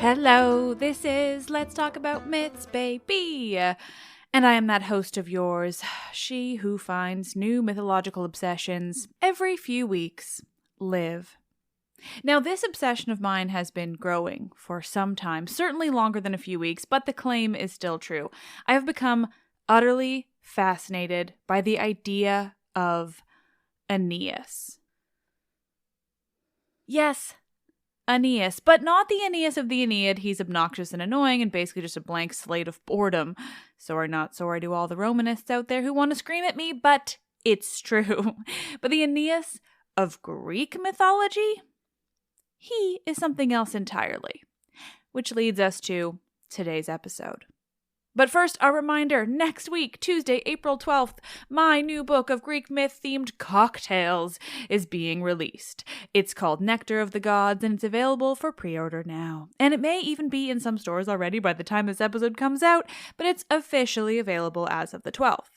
Hello, this is Let's Talk About Myths, baby. And I am that host of yours, she who finds new mythological obsessions every few weeks, Liv. Now, this obsession of mine has been growing for some time, certainly longer than a few weeks, but the claim is still true. I have become utterly fascinated by the idea of Aeneas. Yes, Aeneas, but not the Aeneas of the Aeneid. He's obnoxious and annoying and basically just a blank slate of boredom. Sorry, not sorry to all the Romanists out there who want to scream at me, but it's true. But the Aeneas of Greek mythology? He is something else entirely. Which leads us to today's episode. But first, a reminder, next week, Tuesday, April 12th, my new book of Greek myth-themed cocktails is being released. It's called Nectar of the Gods, and it's available for pre-order now. And it may even be in some stores already by the time this episode comes out, but it's officially available as of the 12th.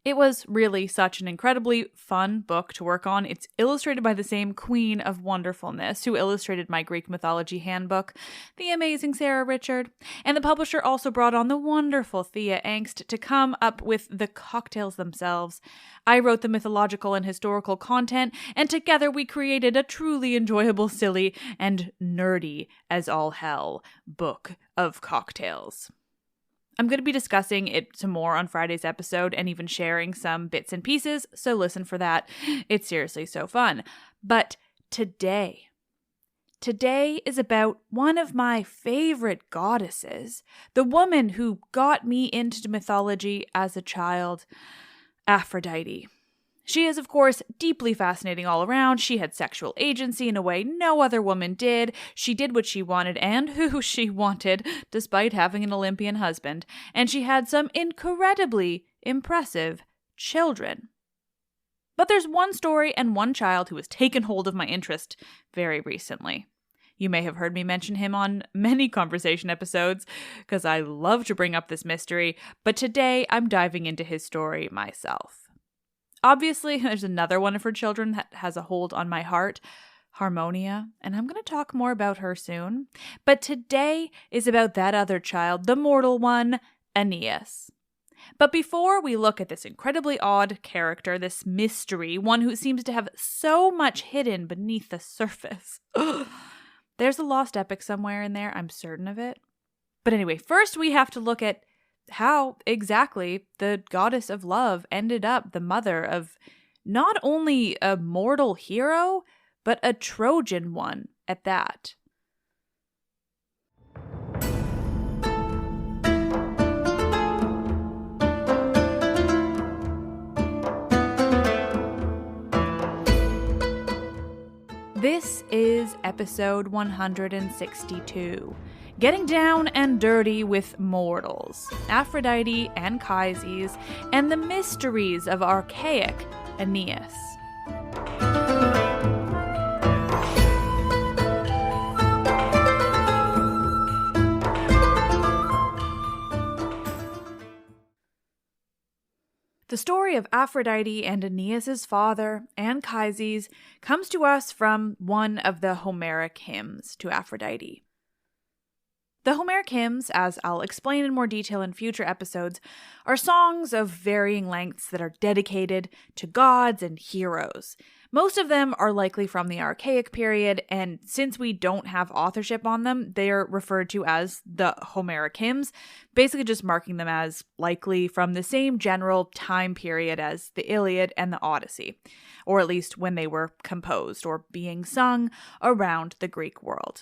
It was really such an incredibly fun book to work on. It's illustrated by the same queen of wonderfulness who illustrated my Greek mythology handbook, the amazing Sarah Richard. And the publisher also brought on the wonderful Thea Angst to come up with the cocktails themselves. I wrote the mythological and historical content, and together we created a truly enjoyable, silly, and nerdy as all hell book of cocktails. I'm going to be discussing it some more on Friday's episode and even sharing some bits and pieces, so listen for that. It's seriously so fun. But today is about one of my favorite goddesses, the woman who got me into mythology as a child, Aphrodite. She is, of course, deeply fascinating all around. She had sexual agency in a way no other woman did. She did what she wanted and who she wanted, despite having an Olympian husband. And she had some incredibly impressive children. But there's one story and one child who has taken hold of my interest very recently. You may have heard me mention him on many conversation episodes, because I love to bring up this mystery, but today I'm diving into his story myself. Obviously, there's another one of her children that has a hold on my heart, Harmonia, and I'm going to talk more about her soon. But today is about that other child, the mortal one, Aeneas. But before we look at this incredibly odd character, this mystery, one who seems to have so much hidden beneath the surface, there's a lost epic somewhere in there, I'm certain of it. But anyway, first we have to look at how exactly the goddess of love ended up the mother of not only a mortal hero, but a Trojan one at that. This is episode 162. Getting down and dirty with mortals, Aphrodite, Anchises, and the mysteries of Archaic Aeneas. The story of Aphrodite and Aeneas' father, Anchises, comes to us from one of the Homeric hymns to Aphrodite. The Homeric hymns, as I'll explain in more detail in future episodes, are songs of varying lengths that are dedicated to gods and heroes. Most of them are likely from the Archaic period, and since we don't have authorship on them, they are referred to as the Homeric hymns, basically just marking them as likely from the same general time period as the Iliad and the Odyssey, or at least when they were composed or being sung around the Greek world.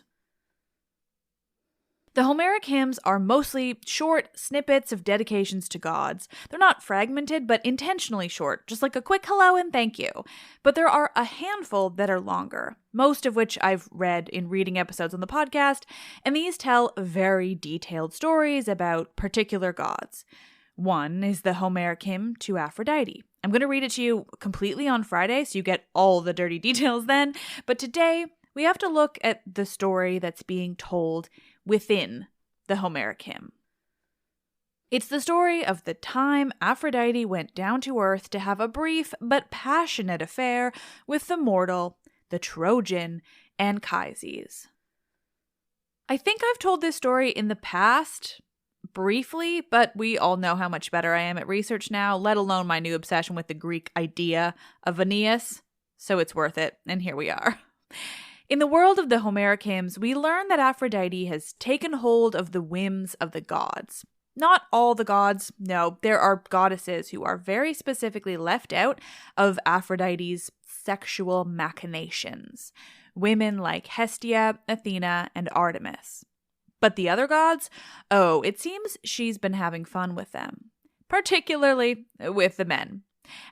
The Homeric hymns are mostly short snippets of dedications to gods. They're not fragmented, but intentionally short, just like a quick hello and thank you. But there are a handful that are longer, most of which I've read in reading episodes on the podcast, and these tell very detailed stories about particular gods. One is the Homeric hymn to Aphrodite. I'm going to read it to you completely on Friday, so you get all the dirty details then, but today we have to look at the story that's being told within the Homeric hymn. It's the story of the time Aphrodite went down to earth to have a brief but passionate affair with the mortal, the Trojan Anchises. I think I've told this story in the past, briefly, but we all know how much better I am at research now, let alone my new obsession with the Greek idea of Aeneas. So it's worth it, and here we are. In the world of the Homeric hymns, we learn that Aphrodite has taken hold of the whims of the gods. Not all the gods, no, there are goddesses who are very specifically left out of Aphrodite's sexual machinations. Women like Hestia, Athena, and Artemis. But the other gods? Oh, it seems she's been having fun with them. Particularly with the men.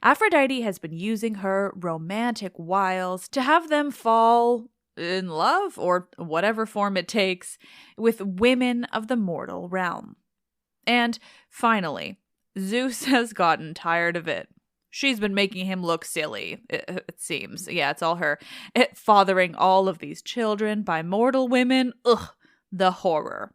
Aphrodite has been using her romantic wiles to have them fall in love, or whatever form it takes, with women of the mortal realm. And finally, Zeus has gotten tired of it. She's been making him look silly, it seems. Yeah, it's all her. Fathering all of these children by mortal women. Ugh, the horror.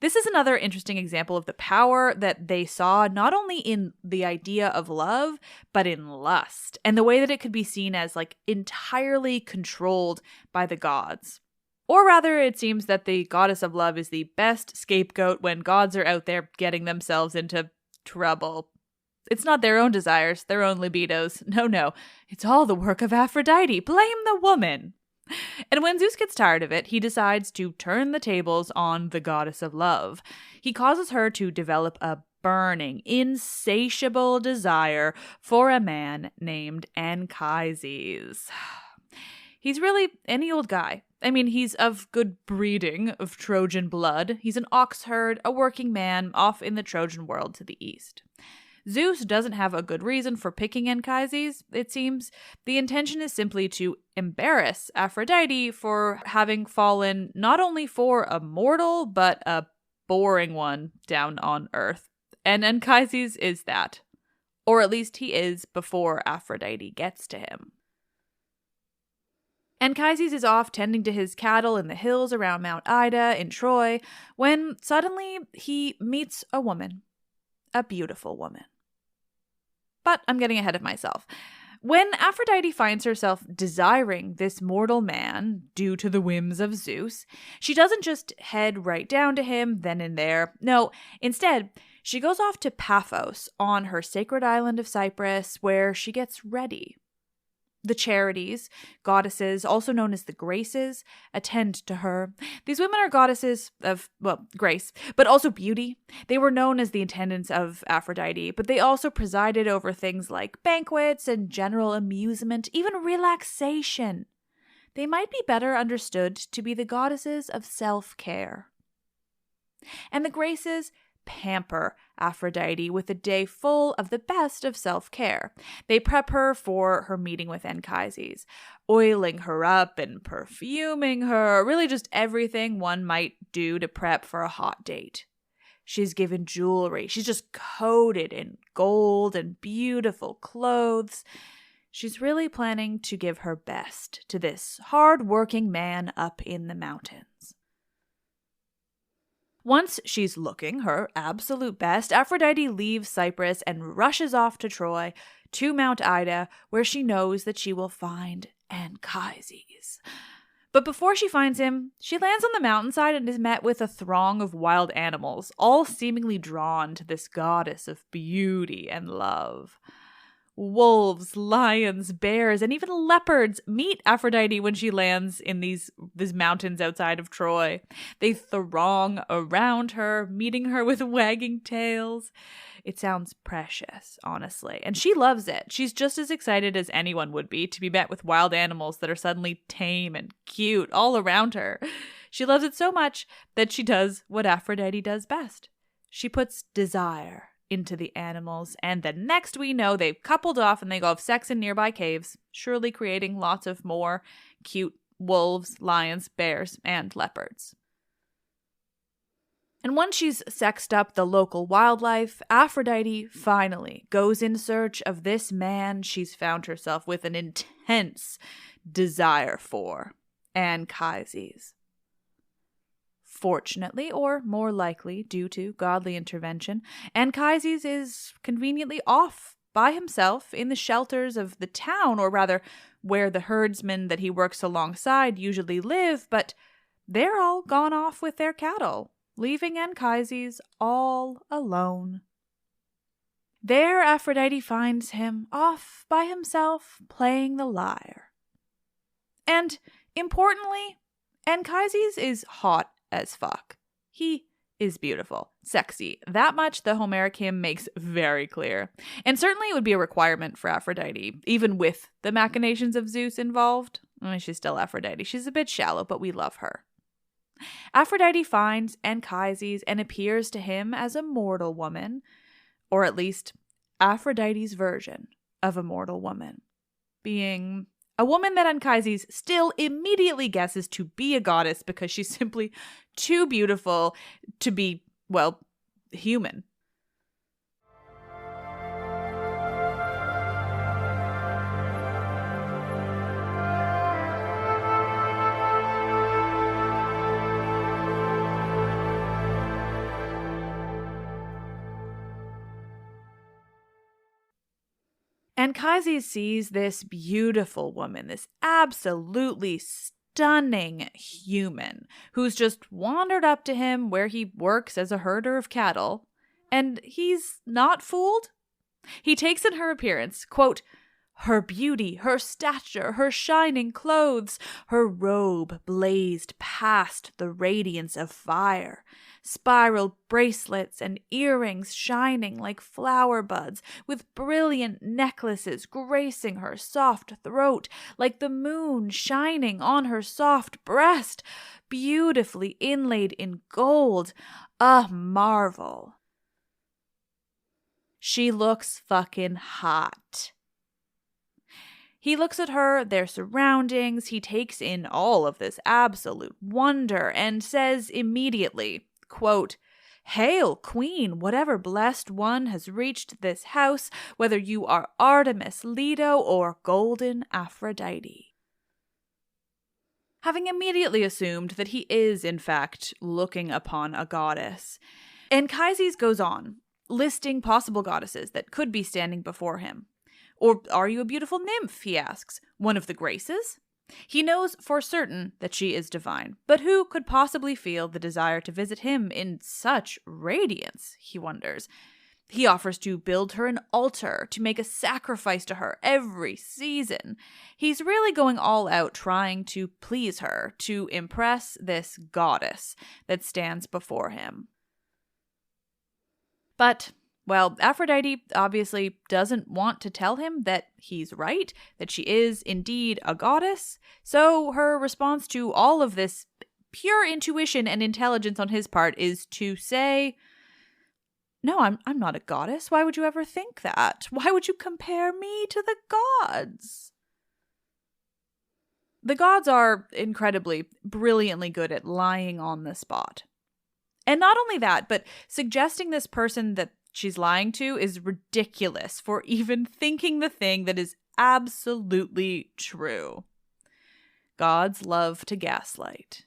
This is another interesting example of the power that they saw not only in the idea of love, but in lust, and the way that it could be seen as like entirely controlled by the gods. Or rather, it seems that the goddess of love is the best scapegoat when gods are out there getting themselves into trouble. It's not their own desires, their own libidos. No, it's all the work of Aphrodite. Blame the woman. And when Zeus gets tired of it, he decides to turn the tables on the goddess of love. He causes her to develop a burning, insatiable desire for a man named Anchises. He's really any old guy. I mean, he's of good breeding, of Trojan blood. He's an ox herd, a working man off in the Trojan world to the east. Zeus doesn't have a good reason for picking Anchises, it seems. The intention is simply to embarrass Aphrodite for having fallen not only for a mortal, but a boring one down on Earth. And Anchises is that. Or at least he is before Aphrodite gets to him. Anchises is off tending to his cattle in the hills around Mount Ida in Troy when suddenly he meets a woman. A beautiful woman. But I'm getting ahead of myself. When Aphrodite finds herself desiring this mortal man due to the whims of Zeus, she doesn't just head right down to him then and there. No, instead, she goes off to Paphos on her sacred island of Cyprus where she gets ready. The Charities, goddesses, also known as the Graces, attend to her. These women are goddesses of, grace, but also beauty. They were known as the attendants of Aphrodite, but they also presided over things like banquets and general amusement, even relaxation. They might be better understood to be the goddesses of self-care. And the Graces pamper Aphrodite with a day full of the best of self-care. They prep her for her meeting with Anchises, oiling her up and perfuming her, really just everything one might do to prep for a hot date. She's given jewelry. She's just coated in gold and beautiful clothes. She's really planning to give her best to this hard-working man up in the mountains. Once she's looking her absolute best, Aphrodite leaves Cyprus and rushes off to Troy, to Mount Ida, where she knows that she will find Anchises. But before she finds him, she lands on the mountainside and is met with a throng of wild animals, all seemingly drawn to this goddess of beauty and love. Wolves, lions, bears, and even leopards meet Aphrodite when she lands in these mountains outside of Troy. They throng around her, meeting her with wagging tails. It sounds precious, honestly, and she loves it. She's just as excited as anyone would be to be met with wild animals that are suddenly tame and cute all around her. She loves it so much that she does what Aphrodite does best. She puts desire into the animals, and the next we know, they've coupled off and they go have sex in nearby caves, surely creating lots of more cute wolves, lions, bears, and leopards. And once she's sexed up the local wildlife, Aphrodite finally goes in search of this man she's found herself with an intense desire for, Anchises. Fortunately, or more likely due to godly intervention, Anchises is conveniently off by himself in the shelters of the town, or rather where the herdsmen that he works alongside usually live, but they're all gone off with their cattle, leaving Anchises all alone. There Aphrodite finds him off by himself playing the lyre. And importantly, Anchises is hot as fuck. He is beautiful, sexy. That much the Homeric hymn makes very clear. And certainly it would be a requirement for Aphrodite, even with the machinations of Zeus involved. I mean, she's still Aphrodite. She's a bit shallow, but we love her. Aphrodite finds Anchises and appears to him as a mortal woman, or at least Aphrodite's version of a mortal woman, being a woman that Anchises still immediately guesses to be a goddess because she's simply too beautiful to be, well, human. Anchises sees this beautiful woman, this absolutely stunning human, who's just wandered up to him where he works as a herder of cattle, and he's not fooled. He takes in her appearance, quote, her beauty, her stature, her shining clothes, her robe blazed past the radiance of fire, spiral bracelets and earrings shining like flower buds, with brilliant necklaces gracing her soft throat, like the moon shining on her soft breast, beautifully inlaid in gold, a marvel. She looks fucking hot. He looks at her, their surroundings, he takes in all of this absolute wonder and says immediately, quote, "Hail, Queen, whatever blessed one has reached this house, whether you are Artemis, Leto, or golden Aphrodite." Having immediately assumed that he is, in fact, looking upon a goddess, Anchises goes on, listing possible goddesses that could be standing before him. Or are you a beautiful nymph, he asks, one of the Graces? He knows for certain that she is divine, but who could possibly feel the desire to visit him in such radiance, he wonders. He offers to build her an altar, to make a sacrifice to her every season. He's really going all out trying to please her, to impress this goddess that stands before him. But well, Aphrodite obviously doesn't want to tell him that he's right, that she is indeed a goddess, so her response to all of this pure intuition and intelligence on his part is to say, "No, I'm not a goddess. Why would you ever think that? Why would you compare me to the gods?" The gods are incredibly, brilliantly good at lying on the spot. And not only that, but suggesting this person that she's lying to is ridiculous for even thinking the thing that is absolutely true. Gods love to gaslight.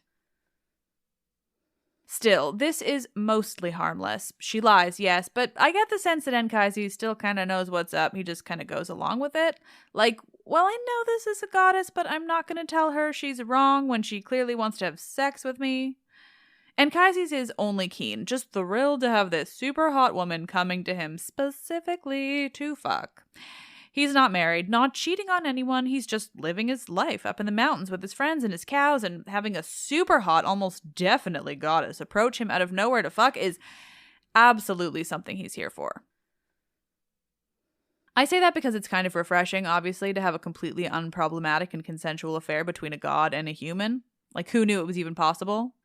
Still, this is mostly harmless. She lies, yes, but I get the sense that Anchises still kind of knows what's up. He just kind of goes along with it. Like, well, I know this is a goddess, but I'm not going to tell her she's wrong when she clearly wants to have sex with me. Anchises is only keen, just thrilled to have this super hot woman coming to him specifically to fuck. He's not married, not cheating on anyone, he's just living his life up in the mountains with his friends and his cows, and having a super hot, almost definitely goddess approach him out of nowhere to fuck is absolutely something he's here for. I say that because it's kind of refreshing, obviously, to have a completely unproblematic and consensual affair between a god and a human. Like, who knew it was even possible?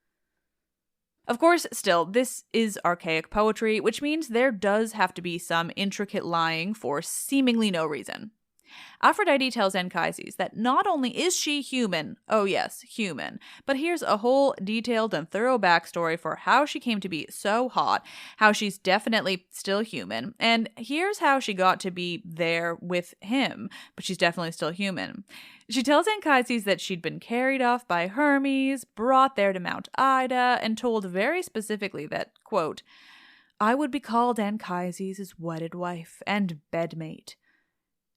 Of course, still, this is archaic poetry, which means there does have to be some intricate lying for seemingly no reason. Aphrodite tells Anchises that not only is she human, oh yes, human, but here's a whole detailed and thorough backstory for how she came to be so hot, how she's definitely still human, and here's how she got to be there with him, but she's definitely still human. She tells Anchises that she'd been carried off by Hermes, brought there to Mount Ida, and told very specifically that, quote, "I would be called Anchises' wedded wife and bedmate."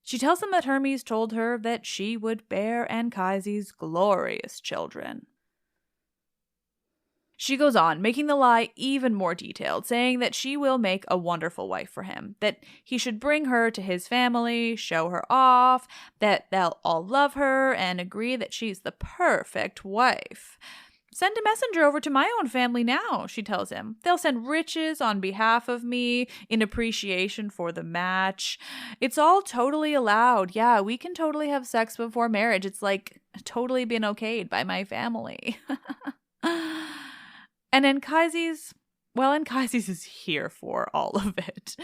She tells him that Hermes told her that she would bear Anchises glorious children. She goes on, making the lie even more detailed, saying that she will make a wonderful wife for him, that he should bring her to his family, show her off, that they'll all love her and agree that she's the perfect wife. Send a messenger over to my own family now, she tells him. They'll send riches on behalf of me in appreciation for the match. It's all totally allowed. Yeah, we can totally have sex before marriage. It's like totally been okayed by my family. And Anchises, well, Anchises is here for all of it.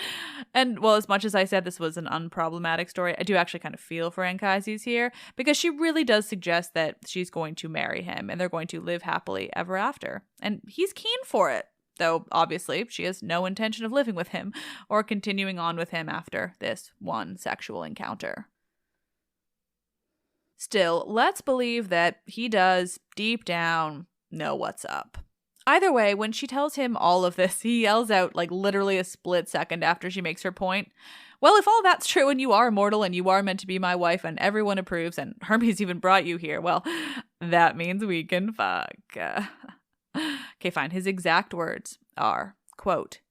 And, well, as much as I said this was an unproblematic story, I do actually kind of feel for Anchises here, because she really does suggest that she's going to marry him and they're going to live happily ever after. And he's keen for it, though obviously she has no intention of living with him or continuing on with him after this one sexual encounter. Still, let's believe that he does, deep down, know what's up. Either way, when she tells him all of this, he yells out, like literally a split second after she makes her point, well, if all that's true and you are immortal and you are meant to be my wife and everyone approves and Hermes even brought you here, well, that means we can fuck. Okay, fine. His exact words are, quote,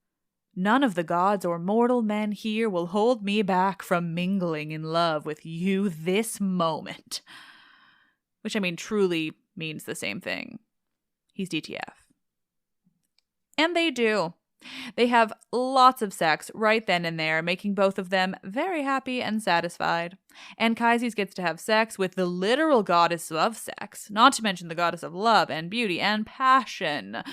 "None of the gods or mortal men here will hold me back from mingling in love with you this moment." Which, I mean, truly means the same thing. He's DTF. And they do. They have lots of sex right then and there, making both of them very happy and satisfied. Anchises gets to have sex with the literal goddess of sex, not to mention the goddess of love and beauty and passion.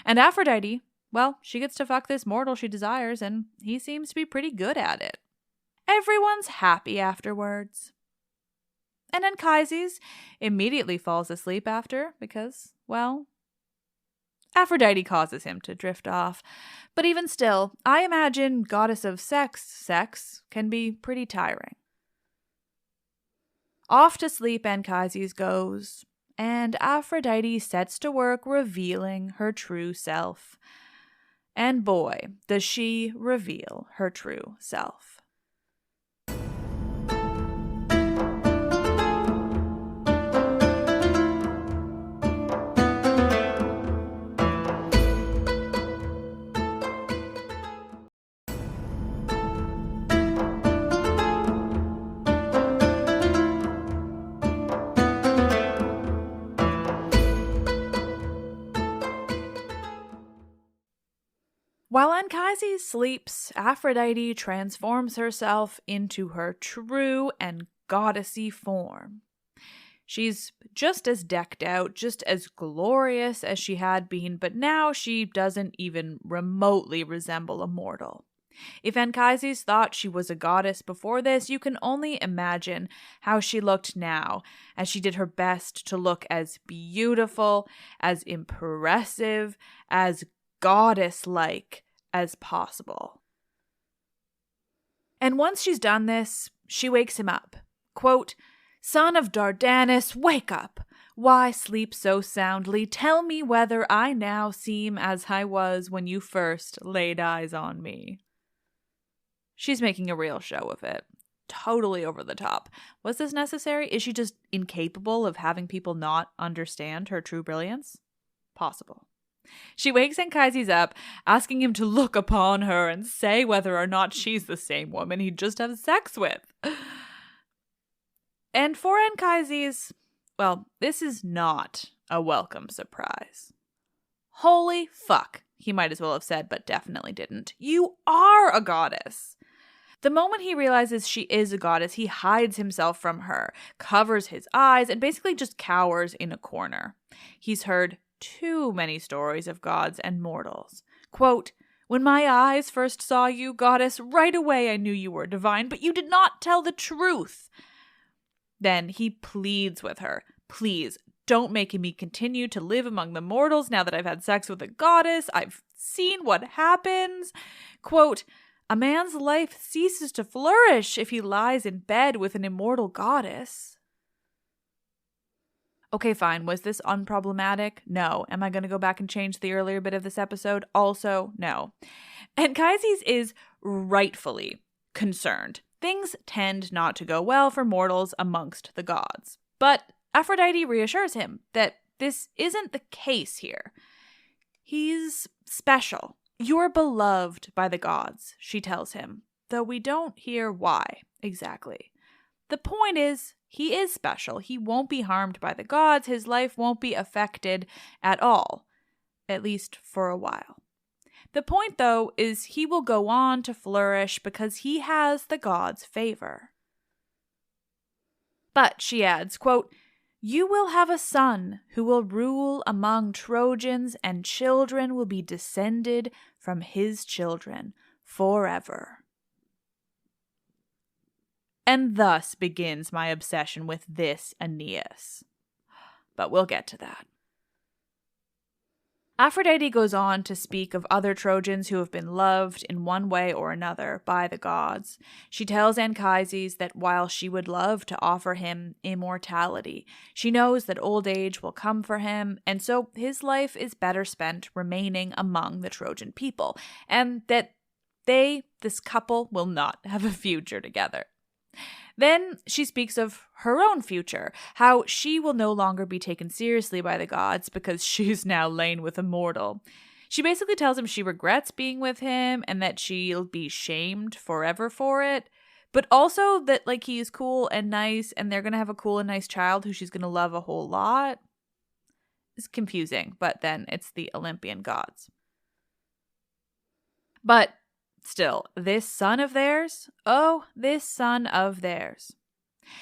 And Aphrodite, well, she gets to fuck this mortal she desires, and he seems to be pretty good at it. Everyone's happy afterwards. And Anchises immediately falls asleep after because, well, Aphrodite causes him to drift off. But even still, I imagine goddess of sex can be pretty tiring. Off to sleep Anchises goes, and Aphrodite sets to work revealing her true self. And boy, does she reveal her true self. While Anchises sleeps, Aphrodite transforms herself into her true and goddessy form. She's just as decked out, just as glorious as she had been, but now she doesn't even remotely resemble a mortal. If Anchises thought she was a goddess before this, you can only imagine how she looked now, as she did her best to look as beautiful, as impressive, as goddess-like as possible. And once she's done this, she wakes him up. Quote, "Son of Dardanus, wake up! Why sleep so soundly? Tell me whether I now seem as I was when you first laid eyes on me." She's making a real show of it. Totally over the top. Was this necessary? Is she just incapable of having people not understand her true brilliance? Possible. She wakes Anchises up, asking him to look upon her and say whether or not she's the same woman he'd just have sex with. And for Anchises, well, this is not a welcome surprise. Holy fuck, he might as well have said, but definitely didn't. You are a goddess. The moment he realizes she is a goddess, he hides himself from her, covers his eyes, and basically just cowers in a corner. He's heard too many stories of gods and mortals. Quote, "When my eyes first saw you, goddess, right away I knew you were divine, but you did not tell the truth." Then he pleads with her, "Please, don't make me continue to live among the mortals now that I've had sex with a goddess. I've seen what happens." Quote, "A man's life ceases to flourish if he lies in bed with an immortal goddess." Okay, fine. Was this unproblematic? No. Am I going to go back and change the earlier bit of this episode? Also, no. Anchises is rightfully concerned. Things tend not to go well for mortals amongst the gods. But Aphrodite reassures him that this isn't the case here. He's special. You're beloved by the gods, she tells him, though we don't hear why exactly. The point is, he is special. He won't be harmed by the gods. His life won't be affected at all, at least for a while. The point, though, is he will go on to flourish because he has the gods' favor. But, she adds, quote, "You will have a son who will rule among Trojans, and children will be descended from his children forever." And thus begins my obsession with this Aeneas. But we'll get to that. Aphrodite goes on to speak of other Trojans who have been loved in one way or another by the gods. She tells Anchises that while she would love to offer him immortality, she knows that old age will come for him, and so his life is better spent remaining among the Trojan people, and that this couple, will not have a future together. Then she speaks of her own future, how she will no longer be taken seriously by the gods because she's now lain with a mortal. She basically tells him she regrets being with him and that she'll be shamed forever for it, but also that like he is cool and nice and they're going to have a cool and nice child who she's going to love a whole lot. It's confusing, but then it's the Olympian gods. But still, this son of theirs, this son of theirs.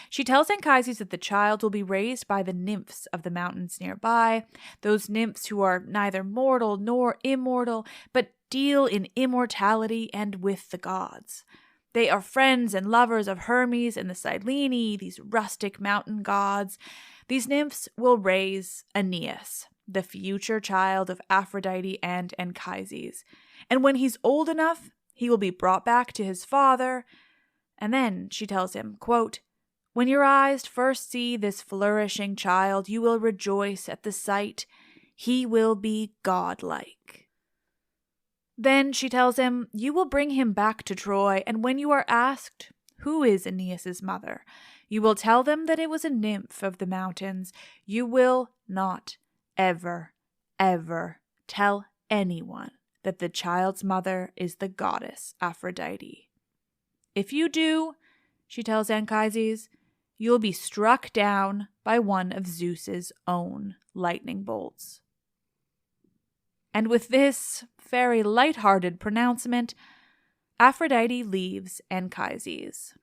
She tells Anchises that the child will be raised by the nymphs of the mountains nearby, those nymphs who are neither mortal nor immortal, but deal in immortality and with the gods. They are friends and lovers of Hermes and the Cyllene, these rustic mountain gods. These nymphs will raise Aeneas, the future child of Aphrodite and Anchises. And when he's old enough, he will be brought back to his father, and then, she tells him, quote, "When your eyes first see this flourishing child, you will rejoice at the sight. He will be godlike." Then, she tells him, you will bring him back to Troy, and when you are asked, who is Aeneas' mother, you will tell them that it was a nymph of the mountains. You will not ever, ever tell anyone that the child's mother is the goddess Aphrodite. If you do, she tells Anchises, you'll be struck down by one of Zeus's own lightning bolts. And with this very light-hearted pronouncement, Aphrodite leaves Anchises.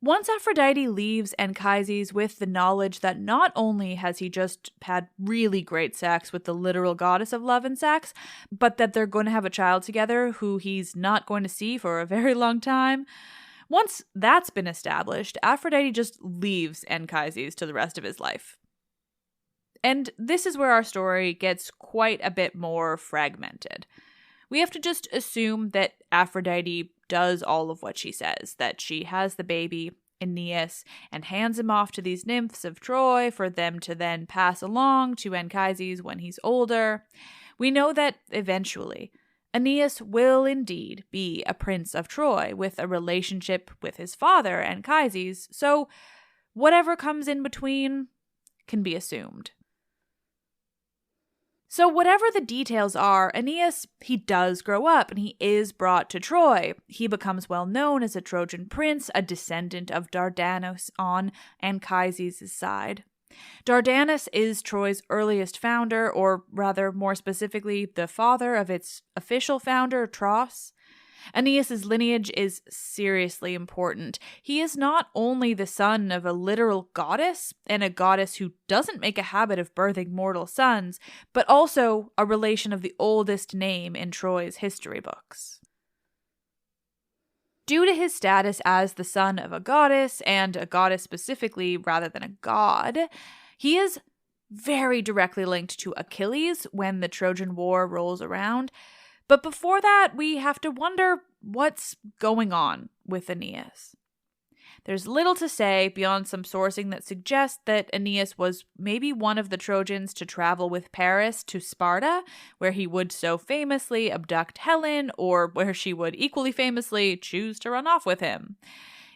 Once Aphrodite leaves Anchises with the knowledge that not only has he just had really great sex with the literal goddess of love and sex, but that they're going to have a child together who he's not going to see for a very long time, once that's been established, Aphrodite just leaves Anchises to the rest of his life. And this is where our story gets quite a bit more fragmented. We have to just assume that Aphrodite does all of what she says, that she has the baby, Aeneas, and hands him off to these nymphs of Troy for them to then pass along to Anchises when he's older. We know that eventually Aeneas will indeed be a prince of Troy with a relationship with his father, Anchises, so whatever comes in between can be assumed. So whatever the details are, Aeneas, he does grow up and he is brought to Troy. He becomes well known as a Trojan prince, a descendant of Dardanus on Anchises' side. Dardanus is Troy's earliest founder, or rather more specifically, the father of its official founder, Tros. Aeneas' lineage is seriously important. He is not only the son of a literal goddess, and a goddess who doesn't make a habit of birthing mortal sons, but also a relation of the oldest name in Troy's history books. Due to his status as the son of a goddess, and a goddess specifically rather than a god, he is very directly linked to Achilles when the Trojan War rolls around. But before that, we have to wonder what's going on with Aeneas. There's little to say beyond some sourcing that suggests that Aeneas was maybe one of the Trojans to travel with Paris to Sparta, where he would so famously abduct Helen, or where she would equally famously choose to run off with him.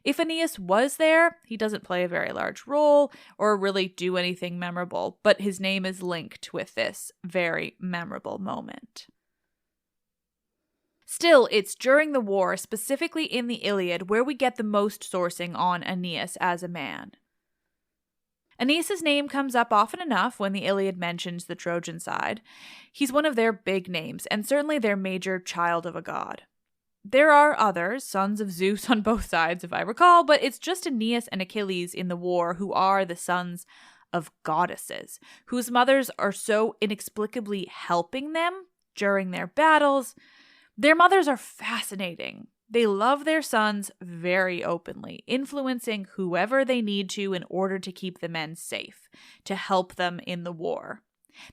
If Aeneas was there, he doesn't play a very large role or really do anything memorable, but his name is linked with this very memorable moment. Still, it's during the war, specifically in the Iliad, where we get the most sourcing on Aeneas as a man. Aeneas' name comes up often enough when the Iliad mentions the Trojan side. He's one of their big names, and certainly their major child of a god. There are others, sons of Zeus on both sides, if I recall, but it's just Aeneas and Achilles in the war who are the sons of goddesses, whose mothers are so inexplicably helping them during their battles. Their mothers are fascinating. They love their sons very openly, influencing whoever they need to in order to keep the men safe, to help them in the war.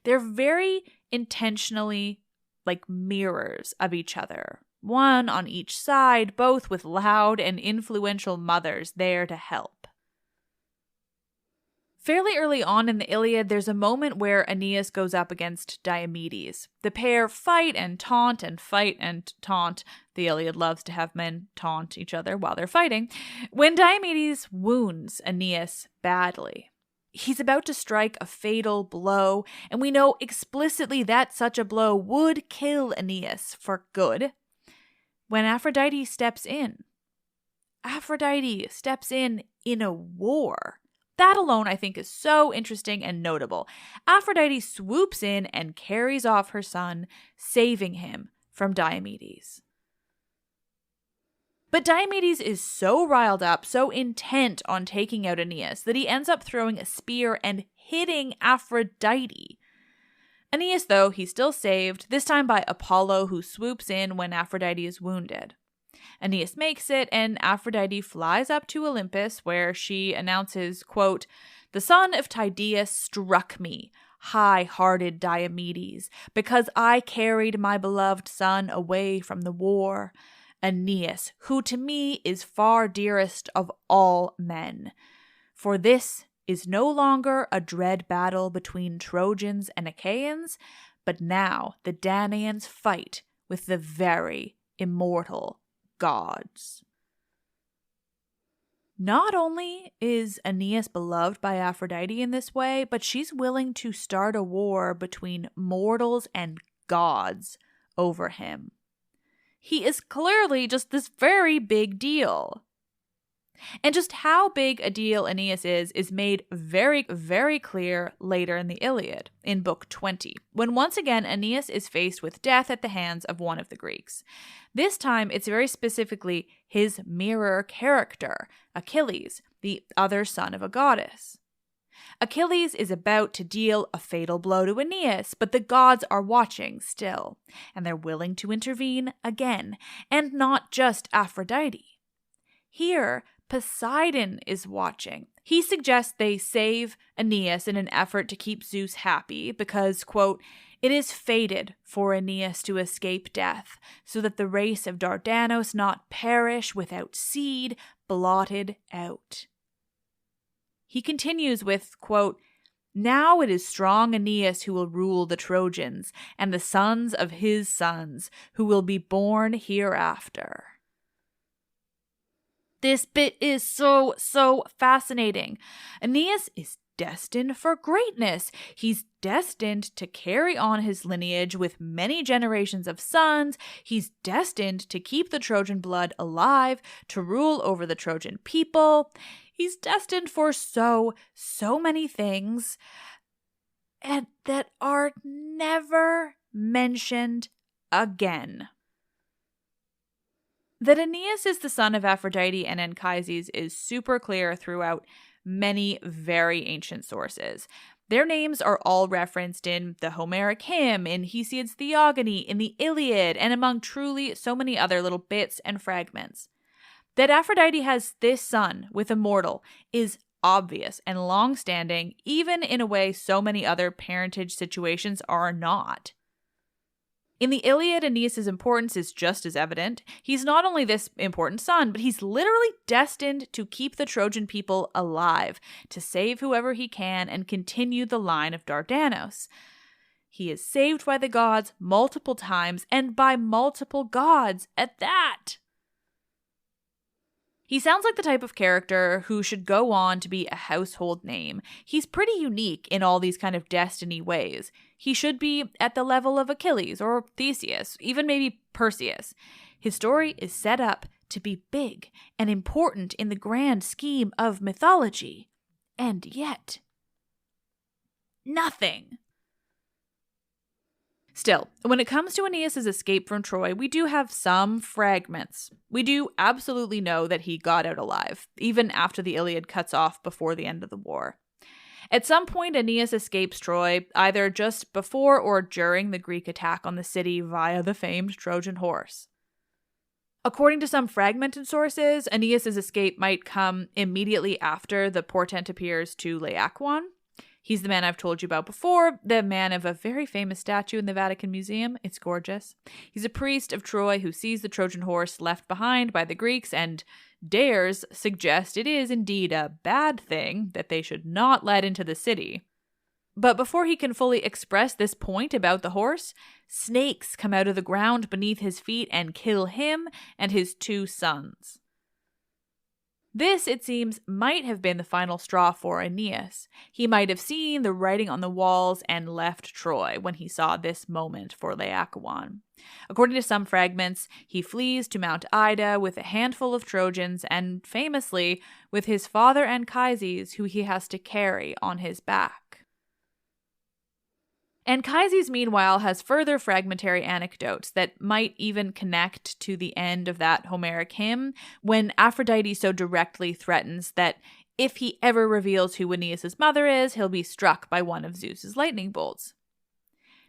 They're very intentionally like mirrors of each other, one on each side, both with loud and influential mothers there to help. Fairly early on in the Iliad, there's a moment where Aeneas goes up against Diomedes. The pair fight and taunt and fight and taunt. The Iliad loves to have men taunt each other while they're fighting. When Diomedes wounds Aeneas badly, he's about to strike a fatal blow, and we know explicitly that such a blow would kill Aeneas for good. When Aphrodite steps in. Aphrodite steps in a war. That alone, I think, is so interesting and notable. Aphrodite swoops in and carries off her son, saving him from Diomedes. But Diomedes is so riled up, so intent on taking out Aeneas, that he ends up throwing a spear and hitting Aphrodite. Aeneas, though, he's still saved, this time by Apollo, who swoops in when Aphrodite is wounded. Aeneas makes it, and Aphrodite flies up to Olympus, where she announces, quote, "The son of Tydeus struck me, high-hearted Diomedes, because I carried my beloved son away from the war. Aeneas, who to me is far dearest of all men. For this is no longer a dread battle between Trojans and Achaeans, but now the Danaans fight with the very immortal gods." Not only is Aeneas beloved by Aphrodite in this way, but she's willing to start a war between mortals and gods over him. He is clearly just this very big deal. And just how big a deal Aeneas is made very, very clear later in the Iliad, in Book 20, when once again Aeneas is faced with death at the hands of one of the Greeks. This time, it's very specifically his mirror character, Achilles, the other son of a goddess. Achilles is about to deal a fatal blow to Aeneas, but the gods are watching still, and they're willing to intervene again, and not just Aphrodite. Here, Poseidon is watching. He suggests they save Aeneas in an effort to keep Zeus happy because, quote, "It is fated for Aeneas to escape death, so that the race of Dardanos not perish without seed, blotted out." He continues with, quote, "Now it is strong Aeneas who will rule the Trojans, and the sons of his sons, who will be born hereafter." This bit is so fascinating. Aeneas is destined for greatness. He's destined to carry on his lineage with many generations of sons. He's destined to keep the Trojan blood alive, to rule over the Trojan people. He's destined for so many things, and that are never mentioned again. That Aeneas is the son of Aphrodite and Anchises is super clear throughout many very ancient sources. Their names are all referenced in the Homeric hymn, in Hesiod's Theogony, in the Iliad, and among truly so many other little bits and fragments. That Aphrodite has this son with a mortal is obvious and long-standing, even in a way so many other parentage situations are not. In the Iliad, Aeneas' importance is just as evident. He's not only this important son, but he's literally destined to keep the Trojan people alive, to save whoever he can and continue the line of Dardanos. He is saved by the gods multiple times, and by multiple gods at that. He sounds like the type of character who should go on to be a household name. He's pretty unique in all these kind of destiny ways. He should be at the level of Achilles or Theseus, even maybe Perseus. His story is set up to be big and important in the grand scheme of mythology. And yet, nothing. Still, when it comes to Aeneas' escape from Troy, we do have some fragments. We do absolutely know that he got out alive, even after the Iliad cuts off before the end of the war. At some point, Aeneas escapes Troy, either just before or during the Greek attack on the city via the famed Trojan horse. According to some fragmented sources, Aeneas' escape might come immediately after the portent appears to Laocoon. He's the man I've told you about before, the man of a very famous statue in the Vatican Museum. It's gorgeous. He's a priest of Troy who sees the Trojan horse left behind by the Greeks and dares suggest it is indeed a bad thing that they should not let into the city. But before he can fully express this point about the horse, snakes come out of the ground beneath his feet and kill him and his 2 sons. This, it seems, might have been the final straw for Aeneas. He might have seen the writing on the walls and left Troy when he saw this moment for Laocoon. According to some fragments, he flees to Mount Ida with a handful of Trojans and, famously, with his father Anchises, who he has to carry on his back. Anchises, meanwhile, has further fragmentary anecdotes that might even connect to the end of that Homeric hymn, when Aphrodite so directly threatens that if he ever reveals who Aeneas' mother is, he'll be struck by one of Zeus's lightning bolts.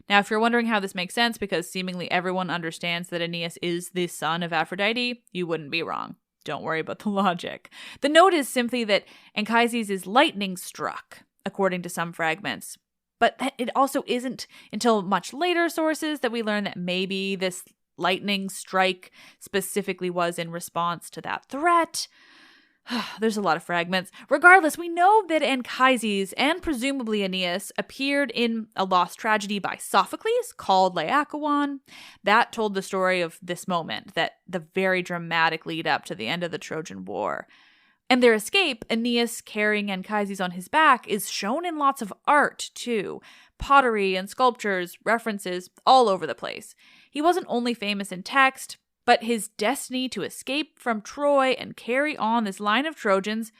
Now, if you're wondering how this makes sense, because seemingly everyone understands that Aeneas is the son of Aphrodite, you wouldn't be wrong. Don't worry about the logic. The note is simply that Anchises is lightning struck, according to some fragments. But it also isn't until much later sources that we learn that maybe this lightning strike specifically was in response to that threat. There's a lot of fragments. Regardless, we know that Anchises and presumably Aeneas appeared in a lost tragedy by Sophocles called Laocoon. That told the story of this moment, that the very dramatic lead up to the end of the Trojan War. And their escape, Aeneas carrying Anchises on his back, is shown in lots of art, too. Pottery and sculptures, references, all over the place. He wasn't only famous in text, but his destiny to escape from Troy and carry on this line of Trojans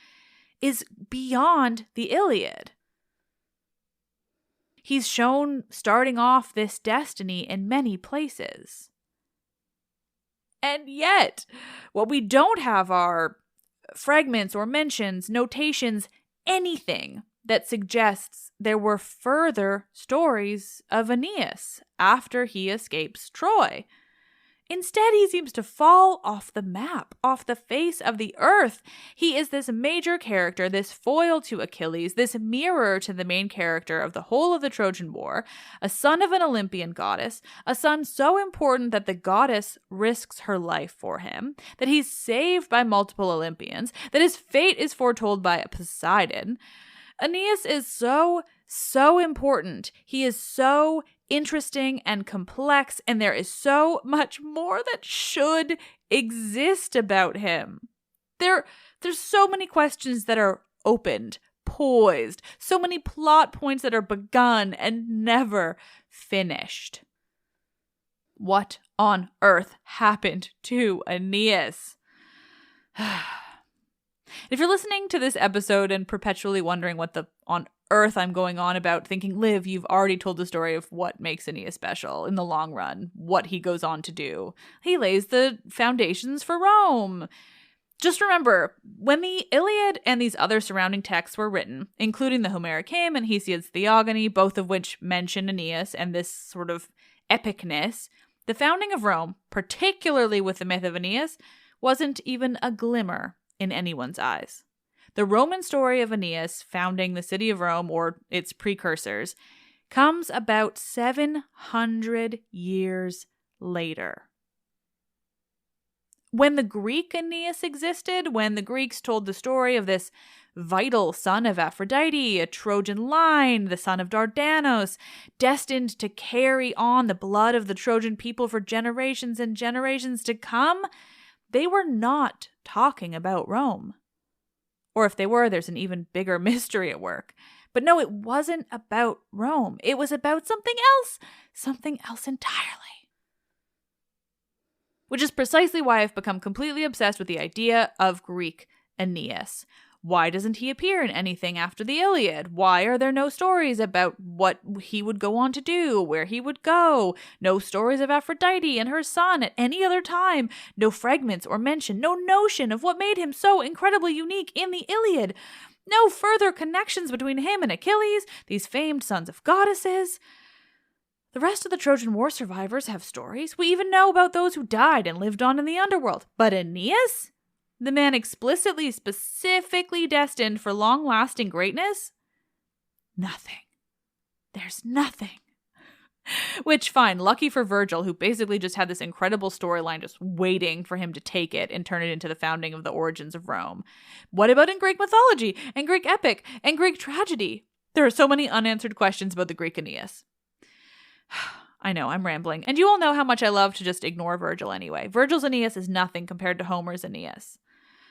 is beyond the Iliad. He's shown starting off this destiny in many places. And yet, what we don't have are fragments or mentions, notations, anything that suggests there were further stories of Aeneas after he escapes Troy. Instead, he seems to fall off the map, off the face of the earth. He is this major character, this foil to Achilles, this mirror to the main character of the whole of the Trojan War, a son of an Olympian goddess, a son so important that the goddess risks her life for him, that he's saved by multiple Olympians, that his fate is foretold by Poseidon. Aeneas is so important. He is so interesting and complex, and there is so much more that should exist about him. There's so many questions that are opened, poised, so many plot points that are begun and never finished. What on earth happened to Aeneas? If you're listening to this episode and perpetually wondering what on earth I'm going on about, thinking, Liv, you've already told the story of what makes Aeneas special in the long run, what he goes on to do. He lays the foundations for Rome. Just remember, when the Iliad and these other surrounding texts were written, including the Homeric hymn and Hesiod's Theogony, both of which mention Aeneas and this sort of epicness, the founding of Rome, particularly with the myth of Aeneas, wasn't even a glimmer in anyone's eyes. The Roman story of Aeneas founding the city of Rome, or its precursors, comes about 700 years later. When the Greek Aeneas existed, when the Greeks told the story of this vital son of Aphrodite, a Trojan line, the son of Dardanos, destined to carry on the blood of the Trojan people for generations and generations to come, they were not talking about Rome. Or if they were, there's an even bigger mystery at work. But no, it wasn't about Rome. It was about something else entirely. Which is precisely why I've become completely obsessed with the idea of Greek Aeneas. Why doesn't he appear in anything after the Iliad? Why are there no stories about what he would go on to do, where he would go? No stories of Aphrodite and her son at any other time. No fragments or mention, no notion of what made him so incredibly unique in the Iliad. No further connections between him and Achilles, these famed sons of goddesses. The rest of the Trojan War survivors have stories. We even know about those who died and lived on in the underworld. But Aeneas? The man specifically destined for long-lasting greatness? Nothing. There's nothing. Which, fine, lucky for Virgil, who basically just had this incredible storyline just waiting for him to take it and turn it into the founding of the origins of Rome. What about in Greek mythology, and Greek epic, and Greek tragedy? There are so many unanswered questions about the Greek Aeneas. I know, I'm rambling. And you all know how much I love to just ignore Virgil anyway. Virgil's Aeneas is nothing compared to Homer's Aeneas.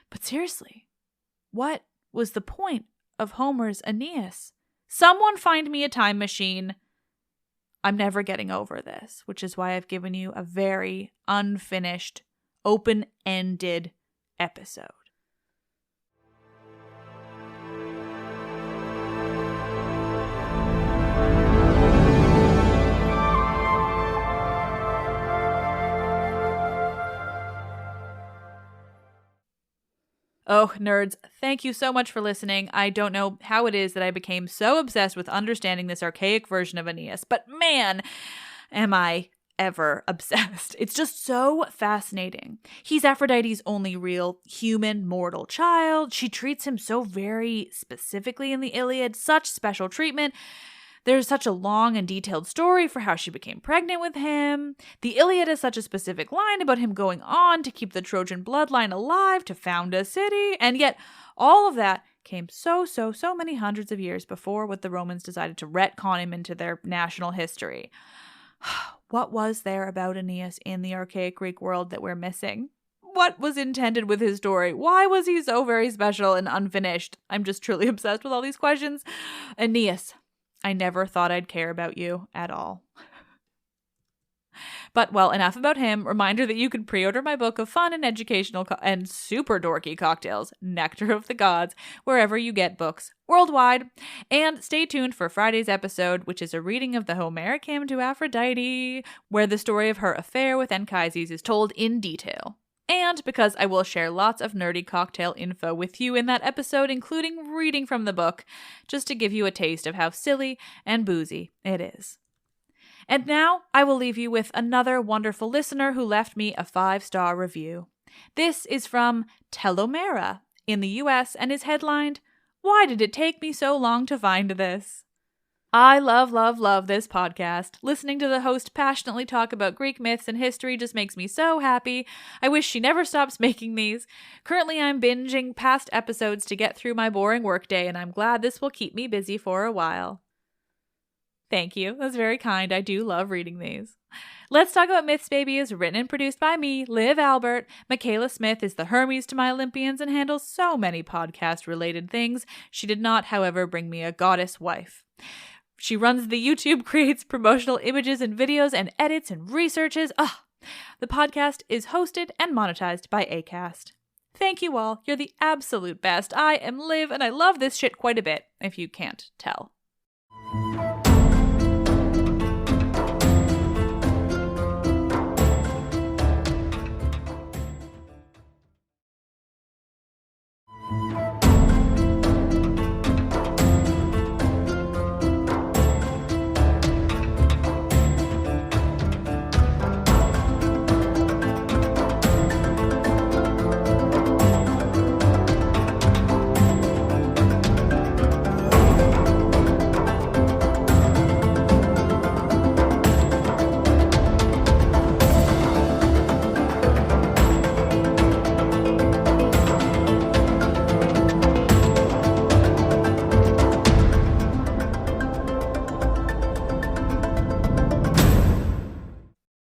But seriously, what was the point of Homer's Aeneas? Someone find me a time machine. I'm never getting over this, which is why I've given you a very unfinished, open-ended episode. Oh, nerds, thank you so much for listening. I don't know how it is that I became so obsessed with understanding this archaic version of Aeneas, but man, am I ever obsessed. It's just so fascinating. He's Aphrodite's only real human mortal child. She treats him so very specifically in the Iliad, such special treatment. There's such a long and detailed story for how she became pregnant with him. The Iliad has such a specific line about him going on to keep the Trojan bloodline alive, to found a city. And yet, all of that came so many hundreds of years before what the Romans decided to retcon him into their national history. What was there about Aeneas in the archaic Greek world that we're missing? What was intended with his story? Why was he so very special and unfinished? I'm just truly obsessed with all these questions. Aeneas. I never thought I'd care about you at all. But, well, enough about him. Reminder that you can pre-order my book of fun and educational and super dorky cocktails, Nectar of the Gods, wherever you get books worldwide. And stay tuned for Friday's episode, which is a reading of the Homeric hymn to Aphrodite, where the story of her affair with Anchises is told in detail. And because I will share lots of nerdy cocktail info with you in that episode, including reading from the book, just to give you a taste of how silly and boozy it is. And now I will leave you with another wonderful listener who left me a 5-star review. This is from Telomera in the US and is headlined, "Why did it take me so long to find this?" I love this podcast. Listening to the host passionately talk about Greek myths and history just makes me so happy. I wish she never stops making these. Currently, I'm binging past episodes to get through my boring workday, and I'm glad this will keep me busy for a while. Thank you. That's very kind. I do love reading these. Let's Talk About Myths, Baby is written and produced by me, Liv Albert. Michaela Smith is the Hermes to my Olympians and handles so many podcast-related things. She did not, however, bring me a goddess wife. She runs the YouTube, creates promotional images and videos, and edits and researches. The podcast is hosted and monetized by Acast. Thank you all. You're the absolute best. I am Liv, and I love this shit quite a bit, if you can't tell.